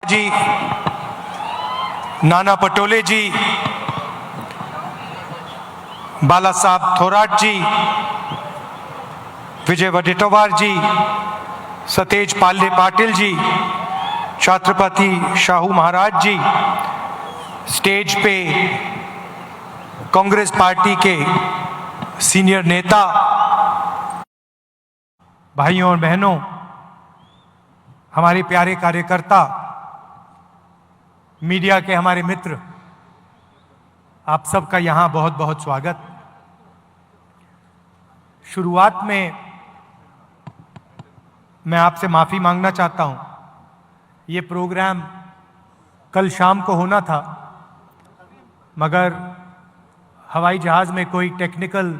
जी, नाना पटोले जी, बाला साहब थोराट जी, विजय वडेट्टीवार जी, सतेज पाल्ले पाटिल जी, छत्रपति शाहू महाराज जी, स्टेज पे कांग्रेस पार्टी के सीनियर नेता, भाइयों और बहनों, हमारे प्यारे कार्यकर्ता, मीडिया के हमारे मित्र, आप सबका यहां बहुत बहुत स्वागत। शुरुआत में मैं आपसे माफी मांगना चाहता हूं। ये प्रोग्राम कल शाम को होना था, मगर हवाई जहाज में कोई टेक्निकल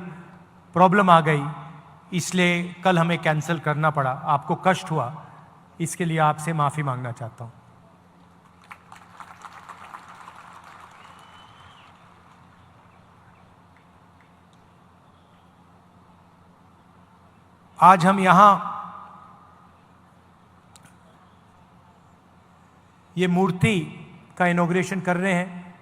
प्रॉब्लम आ गई, इसलिए कल हमें कैंसिल करना पड़ा। आपको कष्ट हुआ, इसके लिए आपसे माफी मांगना चाहता हूं। आज हम यहां ये मूर्ति का इनॉग्रेशन कर रहे हैं।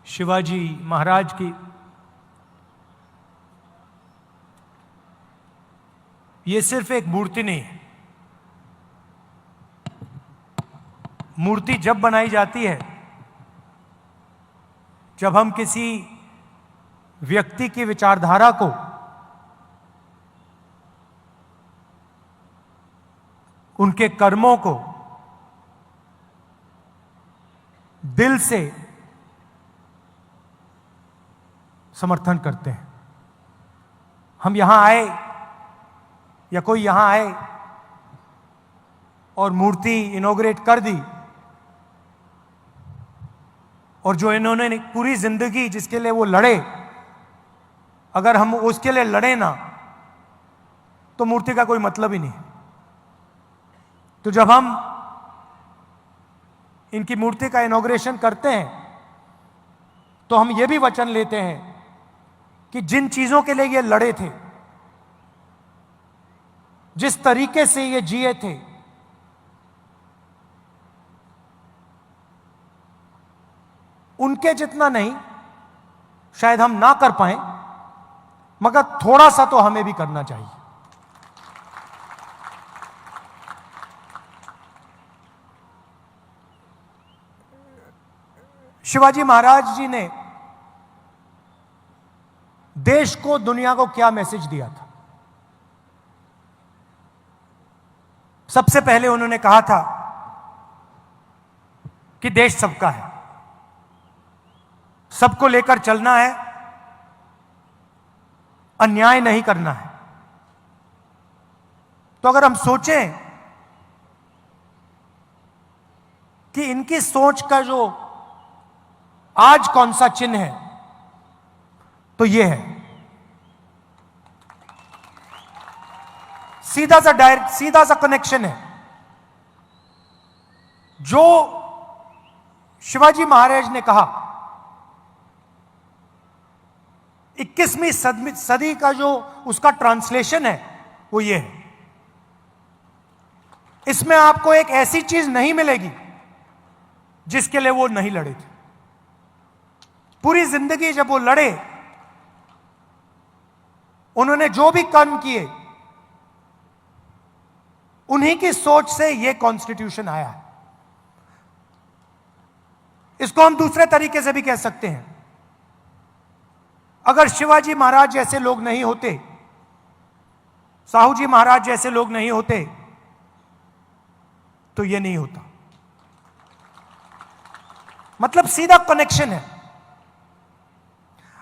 शिवाजी महाराज की। ये सिर्फ एक मूर्ति नहीं है। मूर्ति जब बनाई जाती है, जब हम किसी व्यक्ति की विचारधारा को उनके कर्मों को दिल से समर्थन करते हैं। हम यहां आए या कोई यहां आए और मूर्ति इनॉग्रेट कर दी, और जो इन्होंने पूरी जिंदगी जिसके लिए वो लड़े, अगर हम उसके लिए लड़े ना, तो मूर्ति का कोई मतलब ही नहीं। तो जब हम इनकी मूर्ति का इनॉग्रेशन करते हैं, तो हम ये भी वचन लेते हैं कि जिन चीजों के लिए ये लड़े थे, जिस तरीके से ये जिए थे, उनके जितना नहीं शायद हम ना कर पाए, मगर थोड़ा सा तो हमें भी करना चाहिए। शिवाजी महाराज जी ने देश को, दुनिया को क्या मैसेज दिया था? सबसे पहले उन्होंने कहा था कि देश सबका है, सबको लेकर चलना है, अन्याय नहीं करना है। तो अगर हम सोचें कि इनकी सोच का जो आज कौन सा चिन्ह है, तो यह है सीधा सा कनेक्शन है। जो शिवाजी महाराज ने कहा, 21वीं सदी का जो उसका ट्रांसलेशन है, वो ये है। इसमें आपको एक ऐसी चीज नहीं मिलेगी जिसके लिए वो नहीं लड़े थे। पूरी जिंदगी जब वो लड़े, उन्होंने जो भी कर्म किए, उन्हीं की सोच से ये कॉन्स्टिट्यूशन आया है। इसको हम दूसरे तरीके से भी कह सकते हैं, अगर शिवाजी महाराज जैसे लोग नहीं होते, साहू जी महाराज जैसे लोग नहीं होते, तो ये नहीं होता। मतलब सीधा कनेक्शन है।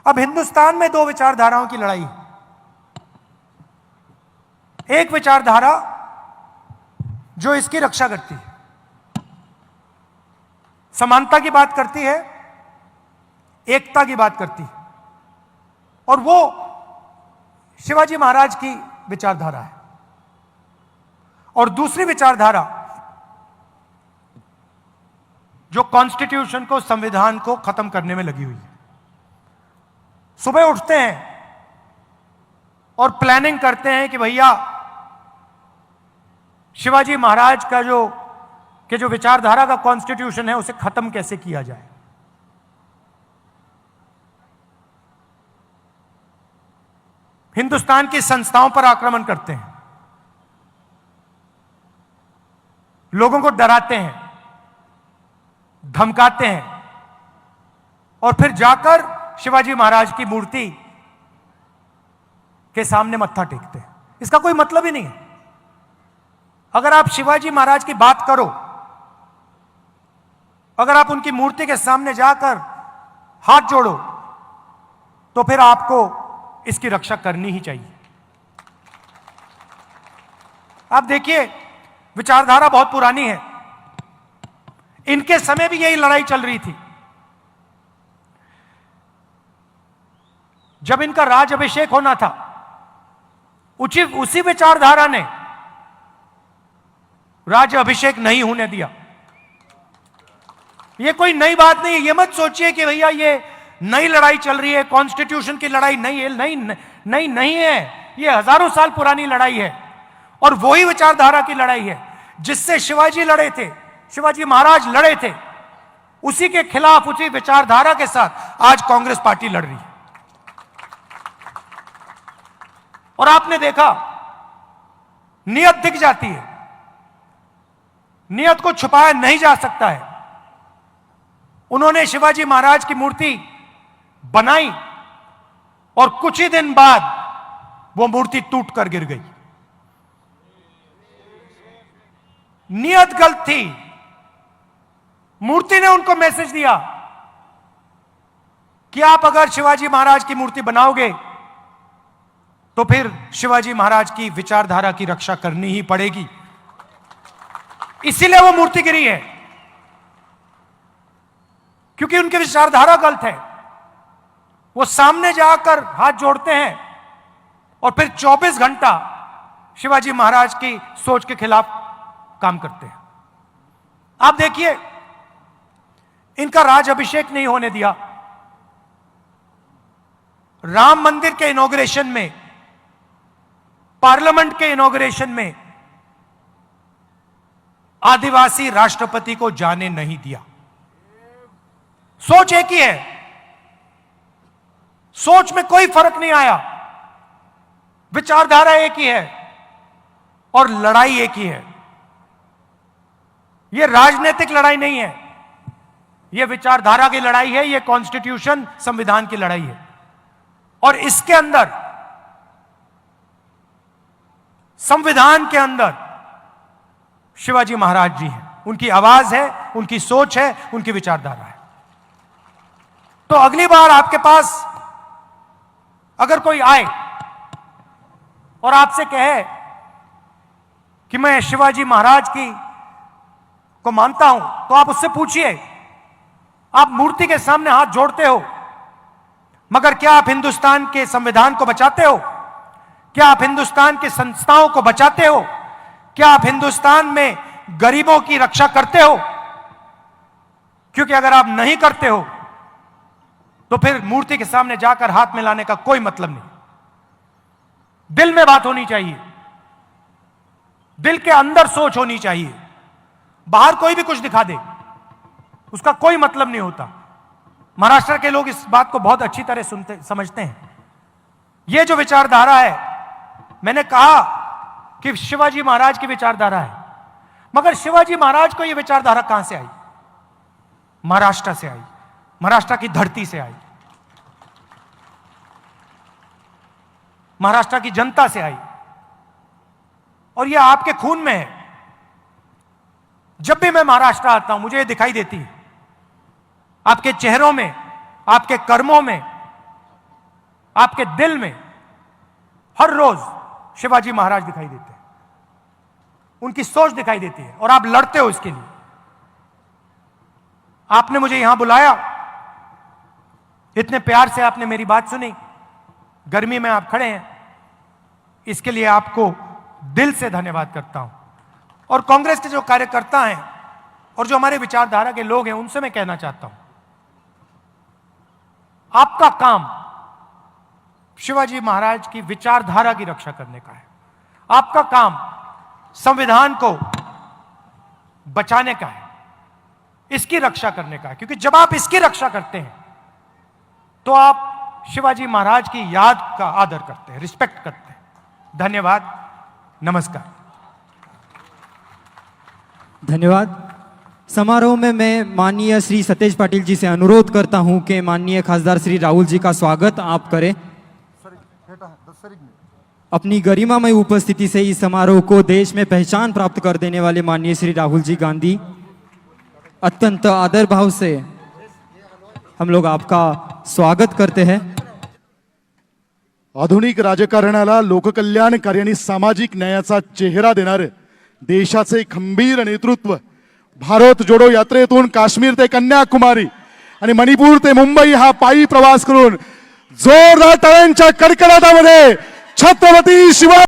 अब हिंदुस्तान में दो विचारधाराओं की लड़ाई है। एक विचारधारा जो इसकी रक्षा करती है, समानता की बात करती है, एकता की बात करती है, और वो शिवाजी महाराज की विचारधारा है। और दूसरी विचारधारा जो कॉन्स्टिट्यूशन को, संविधान को खत्म करने में लगी हुई है। सुबह उठते हैं और प्लानिंग करते हैं कि भैया शिवाजी महाराज का जो विचारधारा का कॉन्स्टिट्यूशन है उसे खत्म कैसे किया जाए। हिंदुस्तान की संस्थाओं पर आक्रमण करते हैं, लोगों को डराते हैं, धमकाते हैं और फिर जाकर शिवाजी महाराज की मूर्ति के सामने मत्था टेकते हैं। इसका कोई मतलब ही नहीं है। अगर आप शिवाजी महाराज की बात करो, अगर आप उनकी मूर्ति के सामने जाकर हाथ जोड़ो, तो फिर आपको इसकी रक्षा करनी ही चाहिए। आप देखिए, विचारधारा बहुत पुरानी है। इनके समय भी यही लड़ाई चल रही थी। जब इनका राज अभिषेक होना था, उसी विचारधारा ने राज अभिषेक नहीं होने दिया। यह कोई नई बात नहीं है। यह मत सोचिए कि भैया ये नई लड़ाई चल रही है, कॉन्स्टिट्यूशन की लड़ाई नहीं है। नहीं है। यह हजारों साल पुरानी लड़ाई है और वही विचारधारा की लड़ाई है जिससे शिवाजी लड़े थे, शिवाजी महाराज लड़े थे। उसी के खिलाफ, उसी विचारधारा के साथ आज कांग्रेस पार्टी लड़ रही है। और आपने देखा, नियत दिख जाती है, नियत को छुपाया नहीं जा सकता है। उन्होंने शिवाजी महाराज की मूर्ति बनाई और कुछ ही दिन बाद वो मूर्ति टूट कर गिर गई। नियत गलत थी। मूर्ति ने उनको मैसेज दिया कि आप अगर शिवाजी महाराज की मूर्ति बनाओगे तो फिर शिवाजी महाराज की विचारधारा की रक्षा करनी ही पड़ेगी। इसीलिए वो मूर्ति गिरी है, क्योंकि उनकी विचारधारा गलत है। वो सामने जाकर हाथ जोड़ते हैं और फिर 24 घंटा शिवाजी महाराज की सोच के खिलाफ काम करते हैं। आप देखिए, इनका राज अभिषेक नहीं होने दिया। राम मंदिर के इनॉग्रेशन में, पार्लियामेंट के इनॉग्रेशन में आदिवासी राष्ट्रपति को जाने नहीं दिया। सोच एक ही है, सोच में कोई फर्क नहीं आया, विचारधारा एक ही है और लड़ाई एक ही है। यह राजनीतिक लड़ाई नहीं है, यह विचारधारा की लड़ाई है, यह कॉन्स्टिट्यूशन, संविधान की लड़ाई है। और इसके अंदर, संविधान के अंदर शिवाजी महाराज जी हैं, उनकी आवाज है, उनकी सोच है, उनकी विचारधारा है। तो अगली बार आपके पास अगर कोई आए और आपसे कहे कि मैं शिवाजी महाराज को मानता हूं, तो आप उससे पूछिए, आप मूर्ति के सामने हाथ जोड़ते हो, मगर क्या आप हिंदुस्तान के संविधान को बचाते हो? क्या आप हिंदुस्तान की संस्थाओं को बचाते हो? क्या आप हिंदुस्तान में गरीबों की रक्षा करते हो? क्योंकि अगर आप नहीं करते हो तो फिर मूर्ति के सामने जाकर हाथ मिलाने का कोई मतलब नहीं। दिल में बात होनी चाहिए, दिल के अंदर सोच होनी चाहिए। बाहर कोई भी कुछ दिखा दे, उसका कोई मतलब नहीं होता। महाराष्ट्र के लोग इस बात को बहुत अच्छी तरह समझते हैं। यह जो विचारधारा है, मैंने कहा कि शिवाजी महाराज की विचारधारा है, मगर शिवाजी महाराज को यह विचारधारा कहां से आई? महाराष्ट्र से आई, महाराष्ट्र की धरती से आई, महाराष्ट्र की जनता से आई, और यह आपके खून में है। जब भी मैं महाराष्ट्र आता हूं, मुझे यह दिखाई देती है, आपके चेहरों में, आपके कर्मों में, आपके दिल में हर रोज शिवाजी महाराज दिखाई देते हैं, उनकी सोच दिखाई देती है, और आप लड़ते हो इसके लिए। आपने मुझे यहां बुलाया, इतने प्यार से आपने मेरी बात सुनी, गर्मी में आप खड़े हैं, इसके लिए आपको दिल से धन्यवाद करता हूं। और कांग्रेस के जो कार्यकर्ता हैं और जो हमारे विचारधारा के लोग हैं, उनसे मैं कहना चाहता हूं, आपका काम शिवाजी महाराज की विचारधारा की रक्षा करने का है। आपका काम संविधान को बचाने का है, इसकी रक्षा करने का है। क्योंकि जब आप इसकी रक्षा करते हैं तो आप शिवाजी महाराज की याद का आदर करते हैं, रिस्पेक्ट करते हैं। धन्यवाद, नमस्कार। धन्यवाद। समारोह में मैं माननीय श्री सतेज पाटिल जी से अनुरोध करता हूं कि माननीय खासदार श्री राहुल जी का स्वागत आप करें। अपनी गरिमामय उपस्थिति से इस समारोह को देश में पहचान प्राप्त कर देने वाले माननीय श्री राहुल जी गांधी, अत्यंत आदर भाव से हम लोग आपका स्वागत करते हैं। आधुनिक राजकारणाला लोककल्याणकारी आणि सामाजिक न्यायाचा चेहरा देणारे देशाचे खंबीर नेतृत्व, भारत जोडो यात्रेतून काश्मीर ते कन्याकुमारी आणि मणिपूर ते मुंबई हा पायी प्रवास करून जोरदार टाळ्यांच्या कडकडाटामध्ये छत्रपती शिवाजी